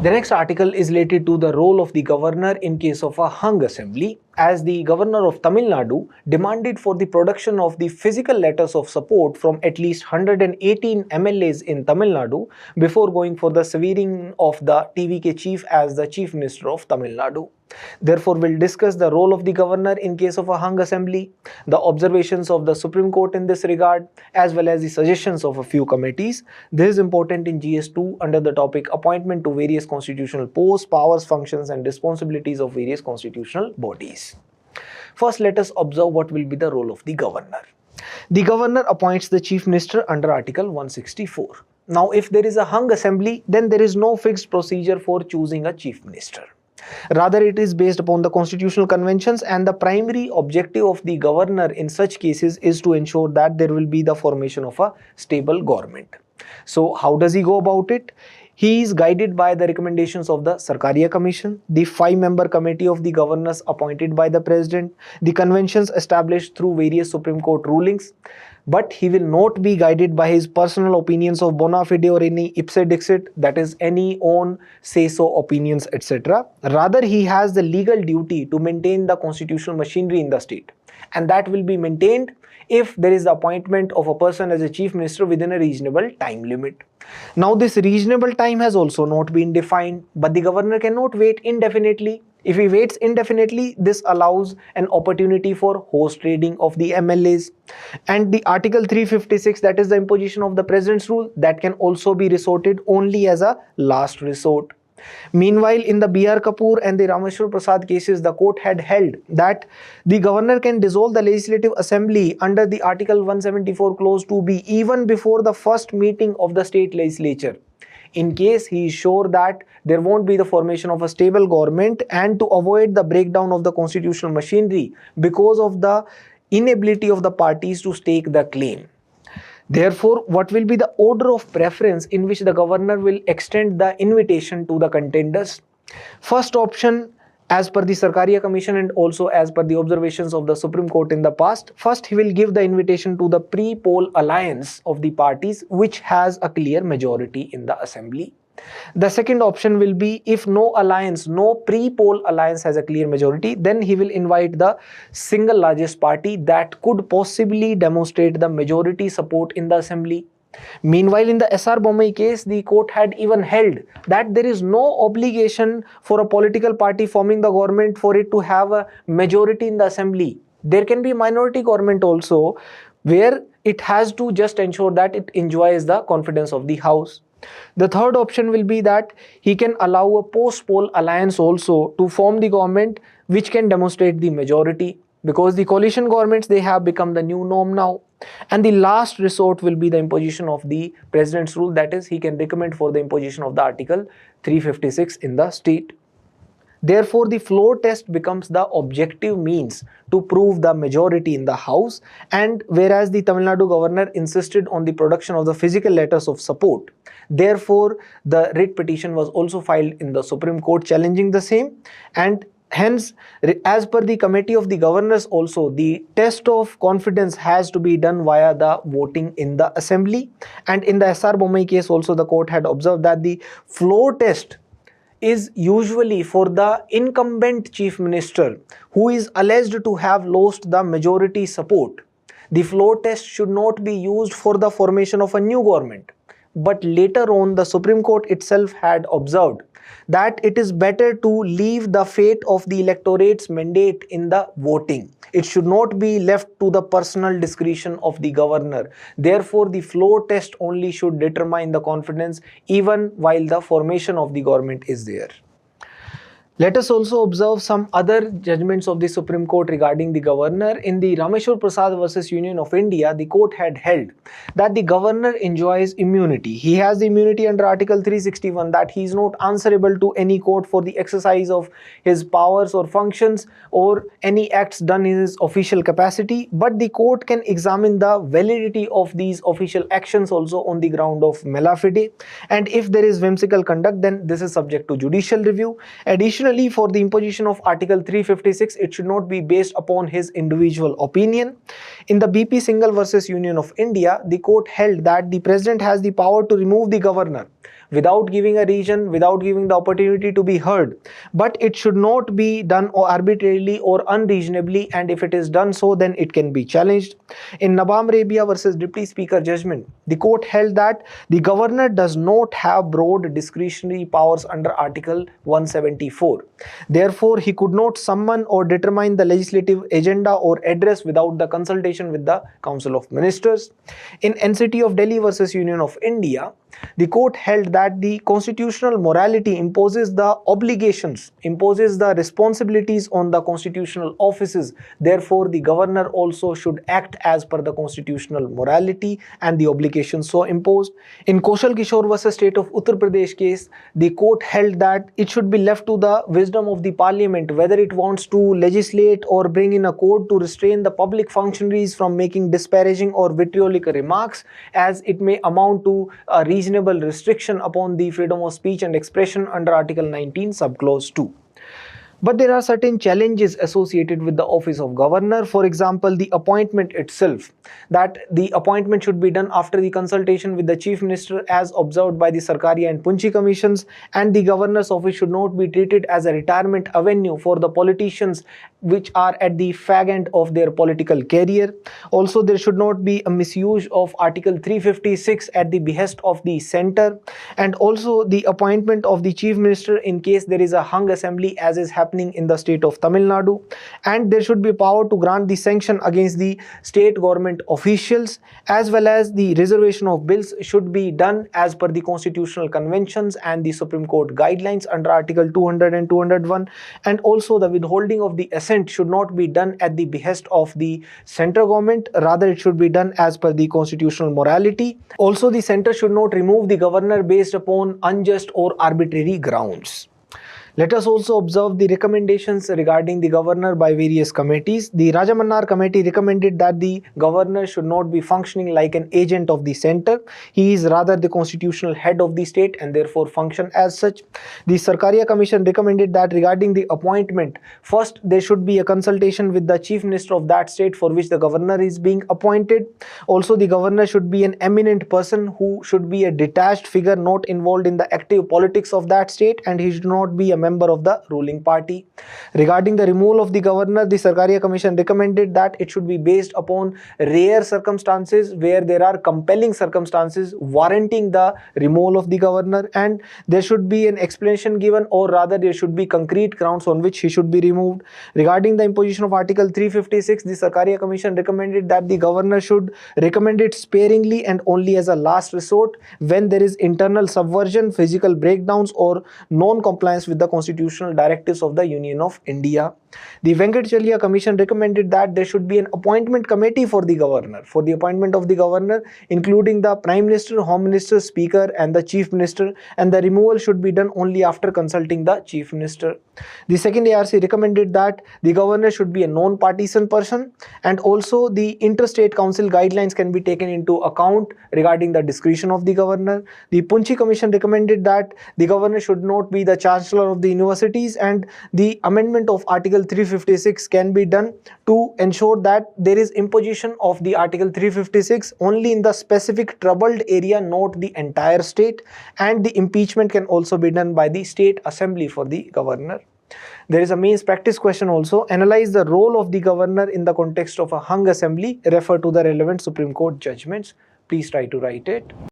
The next article is related to the role of the governor in case of a hung assembly, as the governor of Tamil Nadu demanded for the production of the physical letters of support from at least 118 MLAs in Tamil Nadu before going for the swearing of the TVK chief as the Chief Minister of Tamil Nadu. Therefore, we'll discuss the role of the governor in case of a hung assembly, the observations of the Supreme Court in this regard, as well as the suggestions of a few committees. This is important in GS2 under the topic appointment to various constitutional posts, powers, functions and responsibilities of various constitutional bodies. First, let us observe what will be the role of the governor. The governor appoints the chief minister under Article 164. Now, if there is a hung assembly, then there is no fixed procedure for choosing a chief minister. Rather, it is based upon the constitutional conventions, and the primary objective of the governor in such cases is to ensure that there will be the formation of a stable government. So, how does he go about it? He is guided by the recommendations of the Sarkaria Commission, the 5-member committee of the governors appointed by the president, the conventions established through various Supreme Court rulings. But he will not be guided by his personal opinions of bona fide or any ipse dixit, that is any own say-so opinions, etc. Rather, he has the legal duty to maintain the constitutional machinery in the state, and that will be maintained if there is the appointment of a person as a chief minister within a reasonable time limit. Now, this reasonable time has also not been defined, but the governor cannot wait indefinitely. If he waits indefinitely, this allows an opportunity for horse trading of the MLAs. And the Article 356, that is the imposition of the president's rule, that can also be resorted only as a last resort. Meanwhile, in the B.R. Kapoor and the Rameshwar Prasad cases, the court had held that the governor can dissolve the legislative assembly under the Article 174 clause 2b even before the first meeting of the state legislature, in case he is sure that there won't be the formation of a stable government and to avoid the breakdown of the constitutional machinery because of the inability of the parties to stake the claim. Therefore, what will be the order of preference in which the governor will extend the invitation to the contenders? First option, as per the Sarkaria Commission and also as per the observations of the Supreme Court in the past, first he will give the invitation to the pre-poll alliance of the parties which has a clear majority in the assembly. The second option will be, if no alliance, no pre-poll alliance has a clear majority, then he will invite the single largest party that could possibly demonstrate the majority support in the assembly. Meanwhile, in the S.R. Bommai case, the court had even held that there is no obligation for a political party forming the government for it to have a majority in the assembly. There can be minority government also, where it has to just ensure that it enjoys the confidence of the House. The third option will be that he can allow a post-poll alliance also to form the government which can demonstrate the majority, because the coalition governments, they have become the new norm now. And the last resort will be the imposition of the president's rule, that is, he can recommend for the imposition of the Article 356 in the state. Therefore, the floor test becomes the objective means to prove the majority in the House, and whereas the Tamil Nadu governor insisted on the production of the physical letters of support, therefore the writ petition was also filed in the Supreme Court challenging the same, and hence, as per the committee of the governors also, the test of confidence has to be done via the voting in the assembly. And in the S.R. Bommai case also, the court had observed that the floor test is usually for the incumbent chief minister who is alleged to have lost the majority support. The floor test should not be used for the formation of a new government. But later on, the Supreme Court itself had observed that it is better to leave the fate of the electorate's mandate in the voting. It should not be left to the personal discretion of the governor. Therefore, the floor test only should determine the confidence even while the formation of the government is there. Let us also observe some other judgments of the Supreme Court regarding the governor. In the Rameshwar Prasad versus Union of India, the court had held that the governor enjoys immunity. He has the immunity under Article 361, that he is not answerable to any court for the exercise of his powers or functions or any acts done in his official capacity. But the court can examine the validity of these official actions also on the ground of mala fide. And if there is whimsical conduct, then this is subject to judicial review. Additionally, for the imposition of Article 356, it should not be based upon his individual opinion. In the BP Singhal versus Union of India, the court held that the president has the power to remove the governor without giving a reason, without giving the opportunity to be heard. But it should not be done arbitrarily or unreasonably, and if it is done so, then it can be challenged. In Nabam Rabia versus Deputy Speaker judgment, the court held that the governor does not have broad discretionary powers under Article 174. Therefore, he could not summon or determine the legislative agenda or address without the consultation with the Council of Ministers. In NCT of Delhi versus Union of India, the court held that the constitutional morality imposes the obligations, imposes the responsibilities on the constitutional offices. Therefore, the governor also should act as per the constitutional morality and the obligations so imposed. In Kaushal Kishore versus State of Uttar Pradesh case, the court held that it should be left to the wisdom of the parliament whether it wants to legislate or bring in a code to restrain the public functionaries from making disparaging or vitriolic remarks, as it may amount to a reasonable restriction upon the freedom of speech and expression under Article 19, subclause 2. But there are certain challenges associated with the office of governor. For example, the appointment itself, that the appointment should be done after the consultation with the chief minister as observed by the Sarkaria and Punchi commissions, and the governor's office should not be treated as a retirement avenue for the politicians which are at the fag end of their political career. Also, there should not be a misuse of Article 356 at the behest of the centre, and also the appointment of the chief minister in case there is a hung assembly, as is happening in the state of Tamil Nadu, and there should be power to grant the sanction against the state government officials, as well as the reservation of bills should be done as per the constitutional conventions and the Supreme Court guidelines under Article 200 and 201, and also the withholding of the assent should not be done at the behest of the central government, rather it should be done as per the constitutional morality. Also, the centre should not remove the governor based upon unjust or arbitrary grounds. Let us also observe the recommendations regarding the governor by various committees. The Rajamannar committee recommended that the governor should not be functioning like an agent of the centre. He is rather the constitutional head of the state and therefore function as such. The Sarkaria commission recommended that regarding the appointment, first there should be a consultation with the chief minister of that state for which the governor is being appointed. Also, the governor should be an eminent person who should be a detached figure not involved in the active politics of that state, and he should not be a member of the ruling party. Regarding the removal of the governor, the Sarkaria Commission recommended that it should be based upon rare circumstances where there are compelling circumstances warranting the removal of the governor, and there should be an explanation given, or rather there should be concrete grounds on which he should be removed. Regarding the imposition of Article 356, the Sarkaria Commission recommended that the governor should recommend it sparingly and only as a last resort when there is internal subversion, physical breakdowns, or non-compliance with the constitutional directives of the Union of India. The Venkatacharya Commission recommended that there should be an appointment committee for the governor, for the appointment of the governor, including the Prime Minister, Home Minister, Speaker and the Chief Minister, and the removal should be done only after consulting the Chief Minister. The second ARC recommended that the governor should be a non-partisan person, and also the interstate council guidelines can be taken into account regarding the discretion of the governor. The Punchi Commission recommended that the governor should not be the chancellor of the universities, and the amendment of Article 356 can be done to ensure that there is imposition of the Article 356 only in the specific troubled area, not the entire state, and the impeachment can also be done by the state assembly for the governor. There is a mains practice question also. Analyze the role of the governor in the context of a hung assembly. Refer to the relevant Supreme Court judgments. Please try to write it.